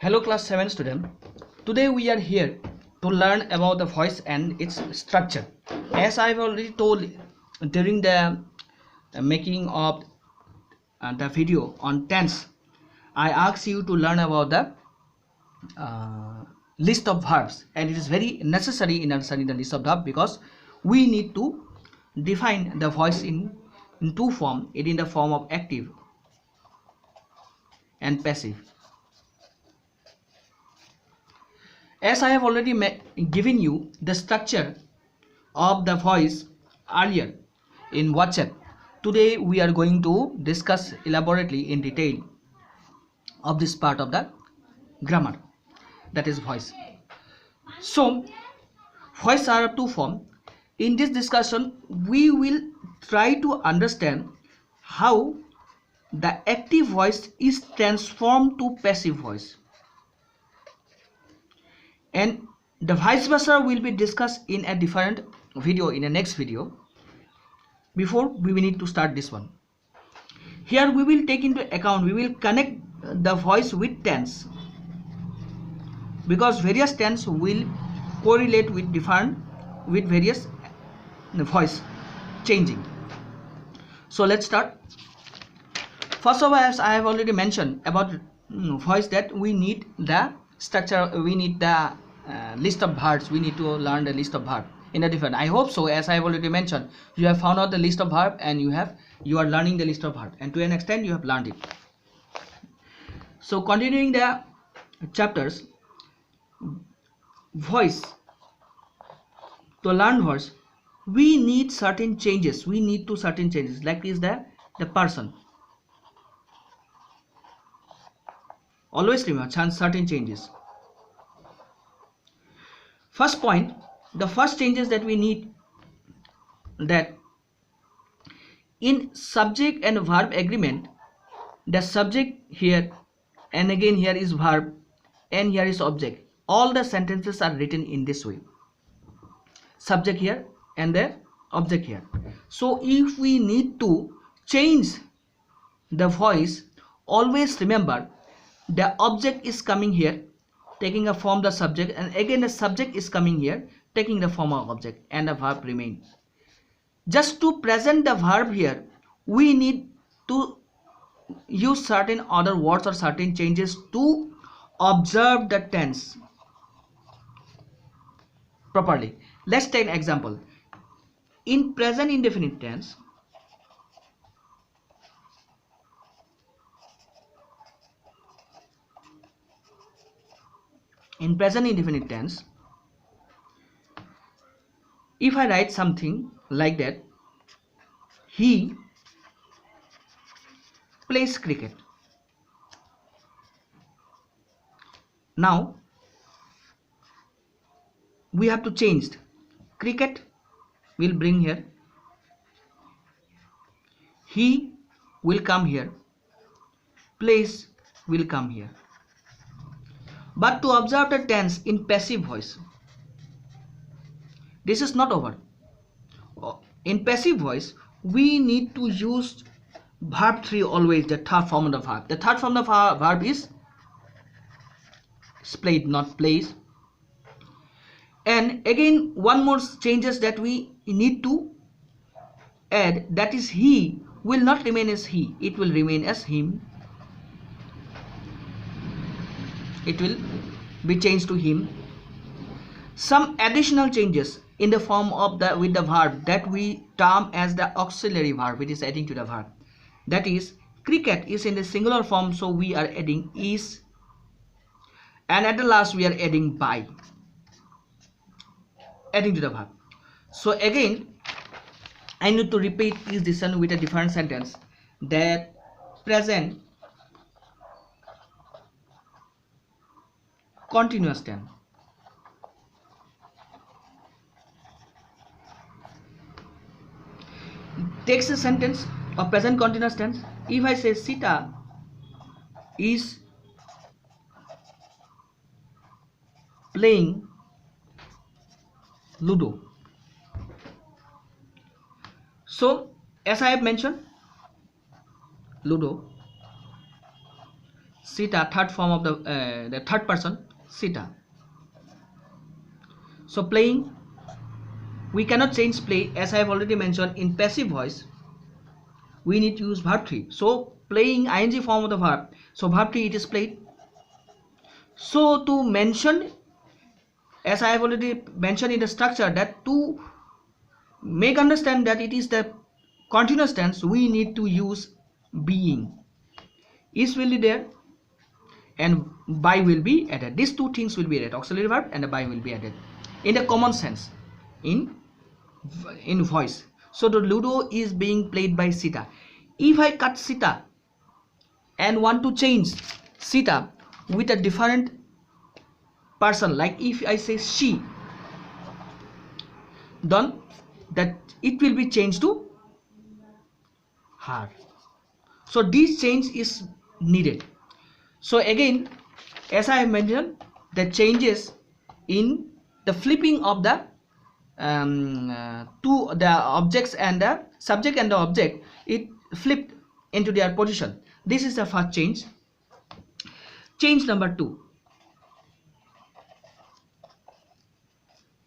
Hello class 7 student. Today we are here to learn about the voice and its structure. As I've already told during the making of the video on tense, I asked you to learn about the list of verbs, and it is very necessary in understanding the list of verbs because we need to define the voice in two forms, it in the form of active and passive. As I have already given you the structure of the voice earlier in WhatsApp, today we are going to discuss elaborately in detail of this part of the grammar, that is voice. So voice are of two forms. In this discussion we will try to understand how the active voice is transformed to passive voice, and the vice versa will be discussed in a different video, in a next video. Before we need to start this one, here we will take into account, we will connect the voice with tense, because various tense will correlate with various voice changing. So let's start. First of all, as I have already mentioned about voice, that we need the structure, we need the list of verbs, we need to learn the list of verb in a different. I hope so. As I have already mentioned, you have found out the list of verb and you are learning the list of verb, and to an extent you have learned it. So continuing the chapters, voice, to learn voice we need certain changes, like is the person. Always remember certain changes. First point, the first changes that we need, that in subject and verb agreement, the subject here and again here is verb and here is object. All the sentences are written in this way, subject here and the object here. So if we need to change the voice, always remember the object is coming here taking a form the subject, and again the subject is coming here taking the form of object, and the verb remains. Just to present the verb here, we need to use certain other words or certain changes to observe the tense properly. Let's take an example. In present indefinite tense, if I write something like that, he plays cricket. Now we have to change. Cricket will bring here, he will come here, plays will come here. But to observe the tense in passive voice, this is not over. In passive voice we need to use verb 3 always, the third form of the verb. The third form of the verb is played, not plays. And again one more changes that we need to add, that is he will not remain as he, it will remain as him. It will be changed to him. Some additional changes in the form of the with the verb that we term as the auxiliary verb, it is adding to the verb. That is, cricket is in the singular form, so we are adding is, and at the last we are adding by, adding to the verb. So again I need to repeat this one with a different sentence, that present continuous tense. Takes a sentence of present continuous tense. If I say Sita is playing Ludo. So as I have mentioned, Ludo, Sita, third form of the third person Sita. So playing, we cannot change play, as I have already mentioned. In passive voice we need to use verb 3. So playing, ing form of the verb, so verb 3 it is played. So to mention, as I have already mentioned in the structure, that to make understand that it is the continuous tense, we need to use being. Is will be there and by will be added. These two things will be added, auxiliary verb and the by will be added in the common sense in voice. So the Ludo is being played by Sita. If I cut Sita and want to change Sita with a different person, like if I say she, then that it will be changed to her. So this change is needed. So again, as I have mentioned, the changes in the flipping of the to the objects and the subject and the object, it flipped into their position. This is the first change. Change number 2.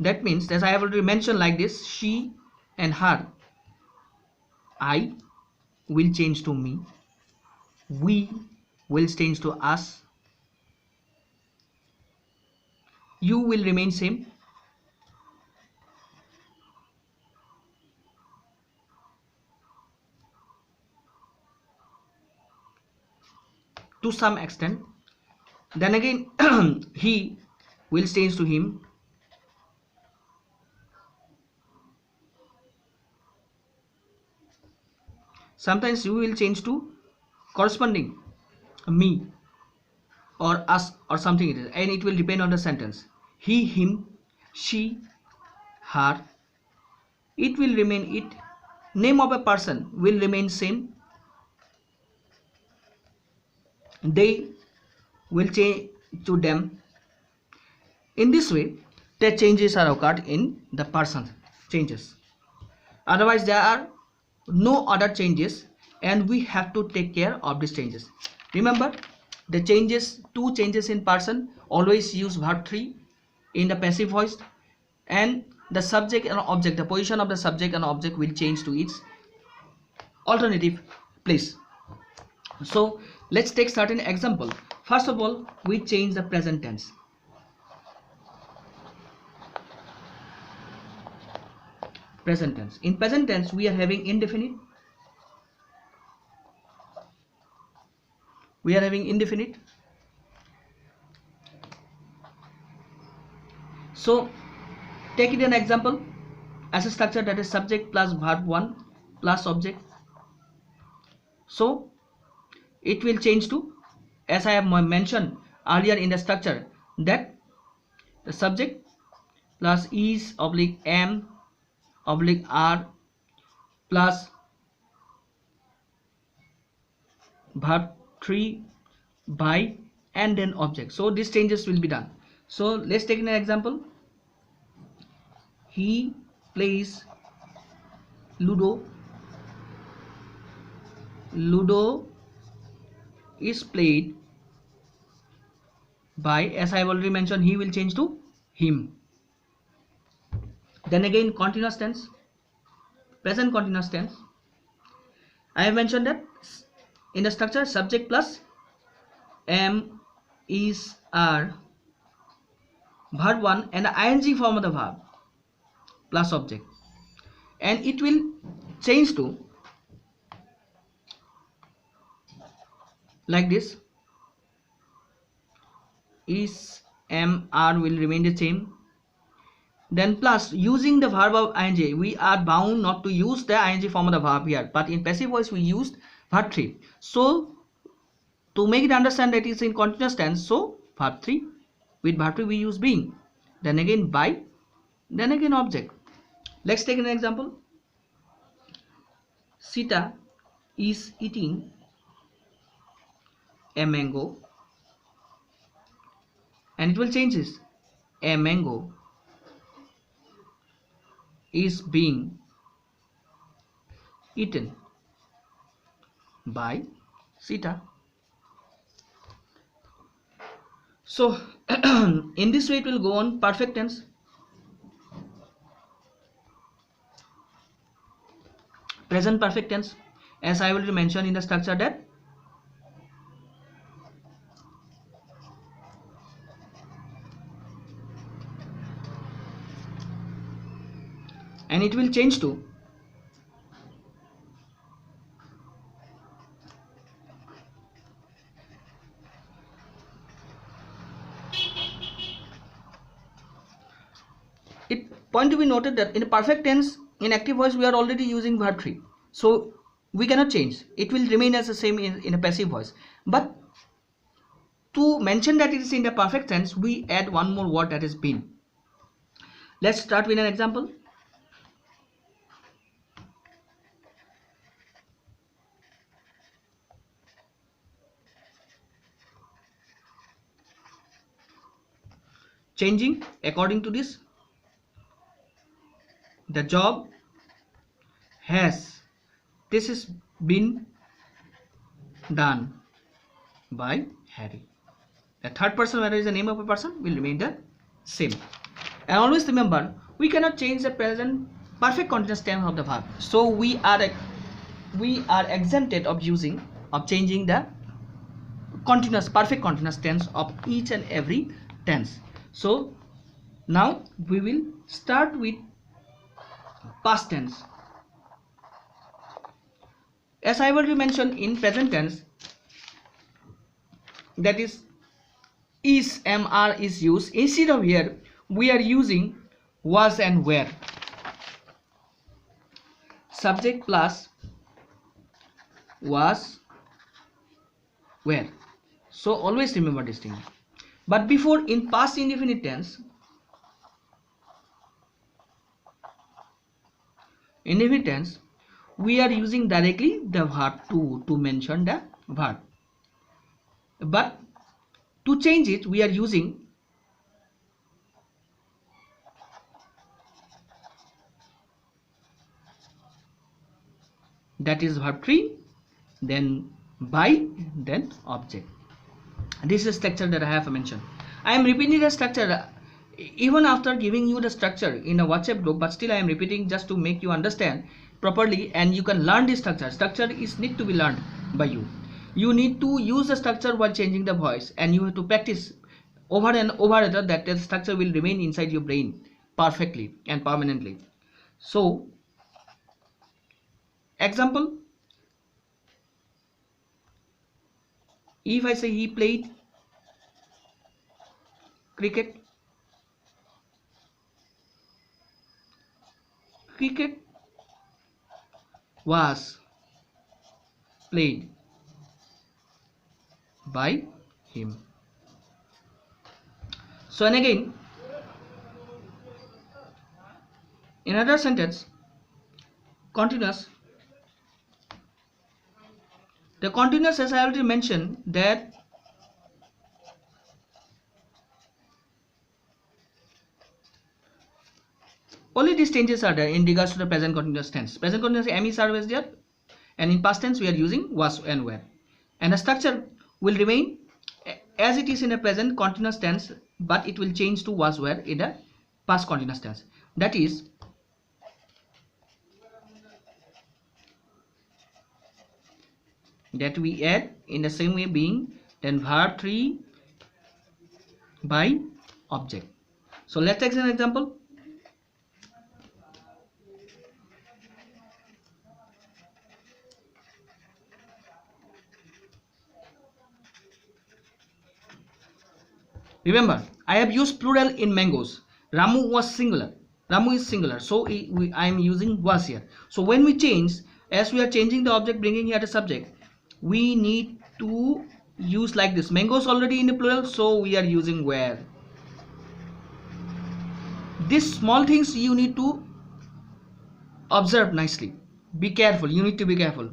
That means, as I have already mentioned, like this, she and her, I will change to me, we will change to us, you will remain same, to some extent. Then again he will change to him, sometimes you will change to corresponding me or us or something it is, and it will depend on the sentence. He, him, she, her, it will remain it. Name of a person will remain same, they will change to them. In this way the changes are occurred in the person changes. Otherwise there are no other changes and we have to take care of these changes. Remember, the changes, two changes in person, always use verb 3 in the passive voice, and the subject and object, the position of the subject and object will change to its alternative place. So let's take certain example. First of all, we change the present tense. Present tense. In present tense we are having indefinite, so take it an example as a structure, that is subject plus verb 1 plus object. So it will change to, as I have mentioned earlier in the structure, that the subject plus is oblique am oblique are plus verb 3 by and then object. So these changes will be done. So let's take an example. He plays Ludo. Ludo is played by, as I have already mentioned, he will change to him. Then again continuous tense, present continuous tense, I have mentioned that in the structure subject plus am is are verb 1 and the ing form of the verb plus object, and it will change to like this. Is am are will remain the same, then plus using the verb of ing. We are bound not to use the ing form of the verb here, but in passive voice we used verb 3. So to make it understand that it's in continuous tense, so verb 3, with verb 3 we use being, then again by, then again object. Let's take an example. Sita is eating a mango, and it will change this. A mango is being eaten by Sita. So in this way it will go on. Perfect tense, present perfect tense, as I already mentioned in the structure, that and it will change to it. Point to be noted that in a perfect tense, in active voice we are already using verb 3, so we cannot change, it will remain as the same in a passive voice. But to mention that it is in the perfect tense, we add one more word, that is been. Let's start with an example. Changing according to this, the job has, this is been done by Harry. The third person, whether is the name of a person, will remain the same. And always remember, we cannot change the present perfect continuous tense of the verb, so we are exempted of changing the continuous perfect continuous tense of each and every tense. So now we will start with past tense. As I already mentioned, in present tense, that is mr is used. Instead of here, we are using was and were. Subject plus was, were. So always remember this thing. But before, in past indefinite tense, we are using directly the verb to mention the verb. But to change it, we are using that is verb 3, then by, then object. This is structure that I have mentioned. I am repeating the structure even after giving you the structure in a WhatsApp group, but still I am repeating just to make you understand properly, and you can learn this structure. Structure is need to be learned by you. You need to use the structure while changing the voice, and you have to practice over and over that the structure will remain inside your brain perfectly and permanently. So example, if I say he played cricket, cricket was played by him. So, and again, in another sentence, continuous. The continuous, as I already mentioned, that only these changes are there in regards to the present continuous tense. Present continuous am is always there, and in past tense we are using was and were. And the structure will remain as it is in a present continuous tense, but it will change to was were in the past continuous tense. That is, that we add in the same way being, then verb 3 by object. So let's take an example. Remember, I have used plural in mangoes. Ramu was singular. Ramu is singular, so I am using was here. So when we change, as we are changing the object, bringing here the subject, we need to use like this. Mangoes already in the plural, so we are using were. These small things you need to observe nicely. Be careful. You need to be careful.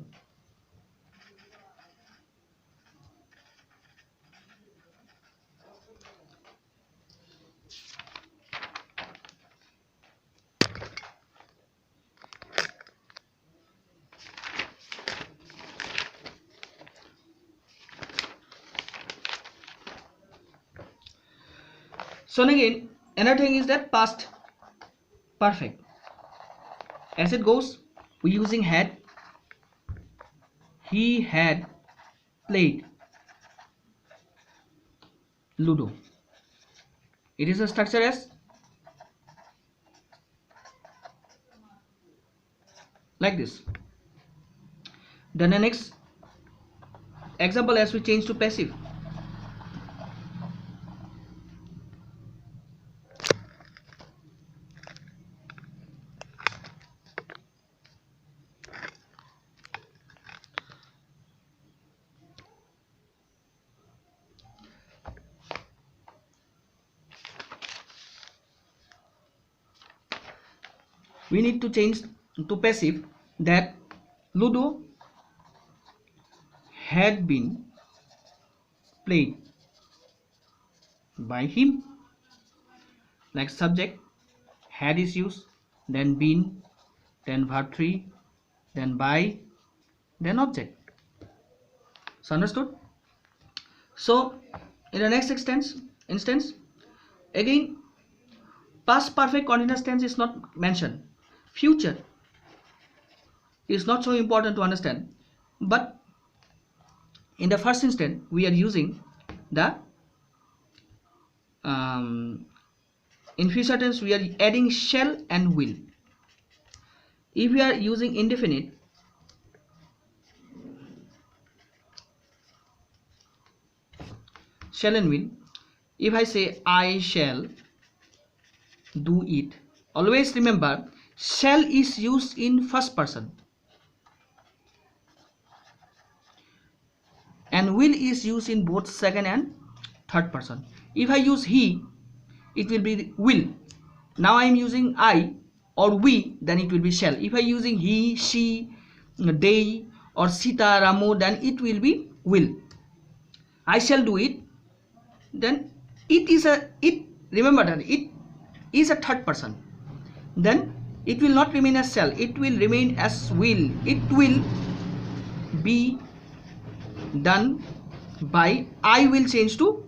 So again, another thing is that past perfect. As it goes, we using had. He had played Ludo. It is a structure as like this. Then the next example, as we change to passive. We need to change to passive that Ludo had been played by him. Like subject, had is used, then been, then verb 3, then by, then object. So understood? So in the next instance, again, past perfect continuous tense is not mentioned. Future is not so important to understand, but in the first instance we are using the in future tense we are adding shall and will. If we are using indefinite, shall and will, if I say I shall do it, always remember shall is used in first person and will is used in both second and third person. If I use he, it will be will. Now I am using I or we, then it will be shall. If I using he, she, they or Sita, Ramu, then it will be will. I shall do it, then it is a it. Remember that it is a third person. Then it will not remain as shall, it will remain as will. It will be done by, I will change to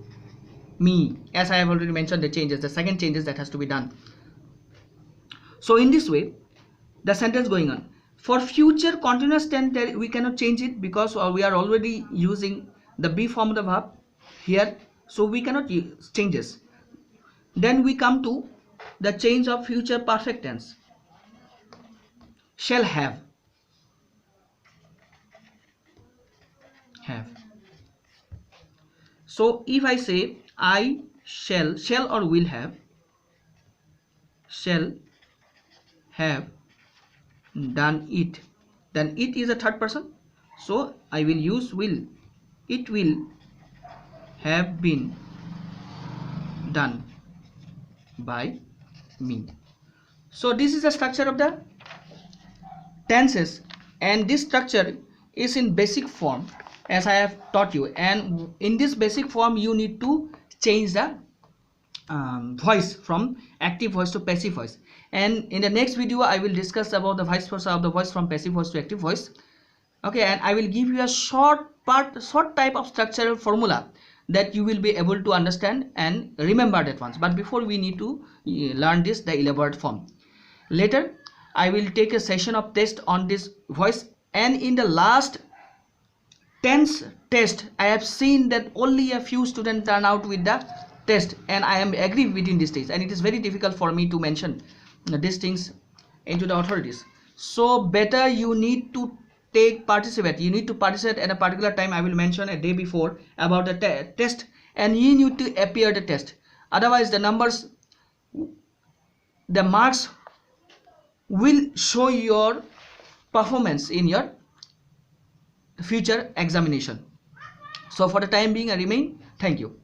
me, as I have already mentioned the changes, the second changes that has to be done. So in this way the sentence going on. For future continuous tense we cannot change it because we are already using the be form of the verb here, so we cannot use changes. Then we come to the change of future perfect tense. Shall have. So if I say I shall or will have, shall have done it, then it is a third person, so I will use will. It will have been done by me. So this is the structure of the tenses, and this structure is in basic form as I have taught you, and in this basic form you need to change the voice from active voice to passive voice, and in the next video I will discuss about the vice versa of the voice from passive voice to active voice. Okay, and I will give you a short type of structural formula that you will be able to understand and remember that once. But before, we need to learn the elaborate form. Later I will take a session of test on this voice, and in the last tense test I have seen that only a few students turn out with the test, and I am agree within this test, and it is very difficult for me to mention these things into the authorities. So better you need to participate. You need to participate at a particular time. I will mention a day before about the test, and you need to appear the test. Otherwise the numbers, the marks will show your performance in your future examination. So for the time being I remain. Thank you.